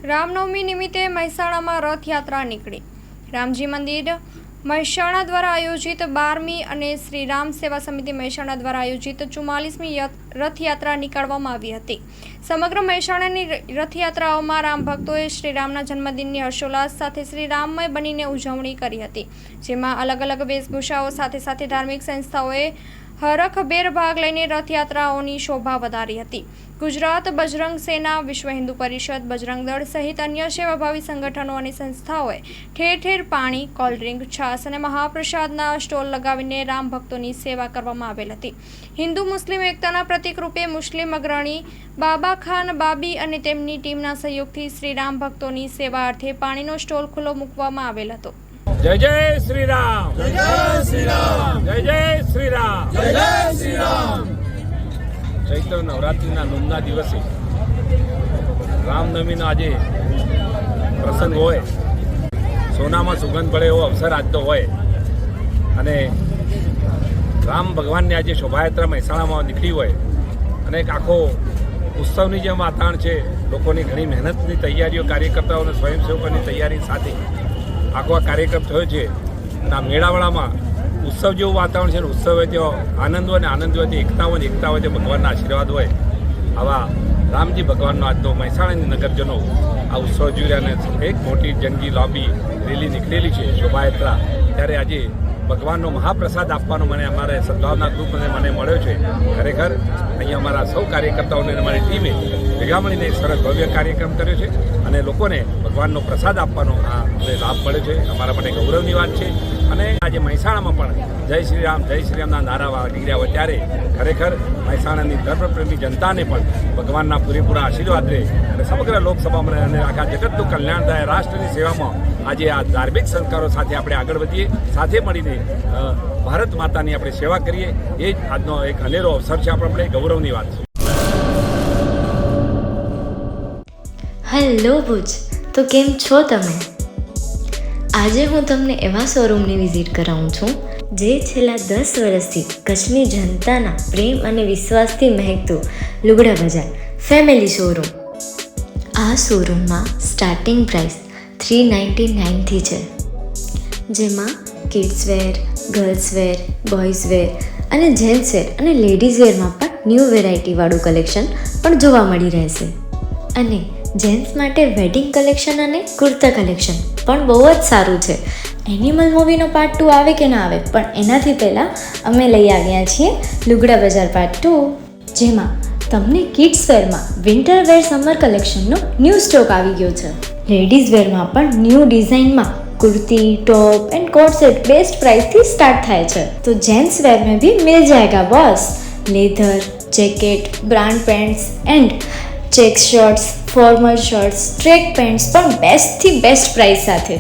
રામનવમી નિમિત્તે મહેસાણામાં રથયાત્રા નીકળી. રામજી મંદિર મહેસાણા દ્વારા આયોજિત 12મી અને શ્રી રામ સેવા સમિતિ મહેસાણા દ્વારા આયોજિત 44મી રથયાત્રા નીકાળવામાં આવી હતી. સમગ્ર મહેસાણાની રથયાત્રાઓમાં રામ ભક્તોએ શ્રી રામના જન્મદિનની હર્ષોલ્લાસ સાથે શ્રી રામમય બનીને ઉજવણી કરી હતી, જેમાં અલગ અલગ વેશભૂષાઓ સાથે સાથે ધાર્મિક સંસ્થાઓએ હરખભેર ભાગ લઈને રથયાત્રાઓની શોભા વધારી હતી. ગુજરાત બજરંગ સેના, વિશ્વ હિન્દુ પરિષદ, બજરંગ દળ સહિત અન્ય સેવાભાવી સંગઠનો અને સંસ્થાઓએ ઠેર ઠેર પાણી, કોલ્ડ્રિંક, છાશ અને મહાપ્રસાદના સ્ટોલ લગાવીને રામ ભક્તોની સેવા કરવામાં આવેલ હતી. હિન્દુ મુસ્લિમ એકતાના પ્રતીક રૂપે મુસ્લિમ અગ્રણી બાબા ખાન બાબી અને તેમની ટીમના સહયોગથી શ્રી રામ ભક્તોની સેવા અર્થે પાણીનો સ્ટોલ ખુલ્લો મૂકવામાં આવેલ હતો. જય જય શ્રી રામ, જય જય શ્રી રામ, જય જય શ્રી રામ, જય જય શ્રી રામ. ચૈત્ર નવરાત્રિના નોમના દિવસે રામનવમીનો આજે પ્રસંગ હોય, સોનામાં સુગંધ પડે એવો અવસર આજનો હોય અને રામ ભગવાનની આજે શોભાયાત્રા મહેસાણામાં નીકળી હોય અને એક આખો ઉત્સવની જેમ વાતાવરણ છે. લોકોની ઘણી મહેનતની તૈયારીઓ, કાર્યકર્તાઓ અને સ્વયંસેવકોની તૈયારી સાથે આખો આ કાર્યક્રમ થયો છે. આ મેળાવડામાં ઉત્સવ જેવું વાતાવરણ છે. ઉત્સવ હોય ત્યાં આનંદ હોય ને આનંદ હોય એકતા હોય ને એકતા હોય તે ભગવાનના આશીર્વાદ હોય. આવા રામજી ભગવાનનો આજનો મહેસાણાની નગરજનો આ ઉત્સવ જોઈ રહ્યા અને એક મોટી જંગી લોબી રેલી નીકળેલી છે, શોભાયાત્રા. ત્યારે આજે ભગવાનનો મહાપ્રસાદ આપવાનો મને અમારે સદભાવના ગ્રુપ મને મળ્યો છે. ખરેખર અહીંયા અમારા સૌ કાર્યકર્તાઓને અમારી ટીમે ભેગા મળીને એક સરસ ભવ્ય કાર્યક્રમ કર્યો છે અને લોકોને ભગવાનનો પ્રસાદ આપવાનો આ લાભ મળ્યો છે. અમારા માટે ગૌરવની વાત છે. અને આજે મહેસાણામાં પણ જય શ્રી રામના નારા નીકળ્યા હોય ત્યારે ખરેખર મહેસાણાની ધર્મપ્રેમી જનતાને પણ ભગવાનના પૂરેપૂરા આશીર્વાદ રહે અને સમગ્ર લોકસભામાં અને આખા જગતનું કલ્યાણ થાય. રાષ્ટ્રની સેવામાં આજે આ ધાર્મિક સંસ્કારો સાથે આપણે આગળ વધીએ, સાથે મળીને ભારત માતાની આપણે સેવા કરીએ. એ જ આજનો એક અનેરો અવસર છે, આપણા માટે ગૌરવની વાત છે. હેલો ભુજ, તો કેમ છો તમે? આજે હું તમને એવા શોરૂમની વિઝિટ કરાવું છું જે છેલ્લા 10 વર્ષથી કચ્છની જનતાના પ્રેમ અને વિશ્વાસથી મહેકતું લુગડા બજાર ફેમિલી શોરૂમ. આ શોરૂમમાં સ્ટાર્ટિંગ પ્રાઇસ 399થી છે, જેમાં kids wear, girls wear, boys wear અને જેન્ટ્સ વેર અને લેડીઝ વેરમાં પણ ન્યૂ વેરાયટીવાળું કલેક્શન પણ જોવા મળી રહેશે. અને જેન્ટ્સ માટે વેડિંગ કલેક્શન અને કુર્તા કલેક્શન પણ બહુ જ સારું છે. એનિમલ મૂવીનો પાર્ટ 2 આવે કે ના આવે, પણ એનાથી પહેલાં અમે લઈ આવ્યા છીએ લુગડા બજાર પાર્ટ 2, જેમાં તમને કિડ્સ વેરમાં વિન્ટર વેર સમર કલેક્શનનો ન્યૂ સ્ટોક આવી ગયો છે. લેડીઝ વેરમાં પણ ન્યૂ ડિઝાઇનમાં kurti, top and coat set best price थी स्टार्ट थाय छे. तो जेंट्स वेर में भी मिल जाएगा boss. Leather, jacket, brand pants and check shirts, formal shirts, track pants पर बेस्ट थी बेस्ट प्राइस साथे.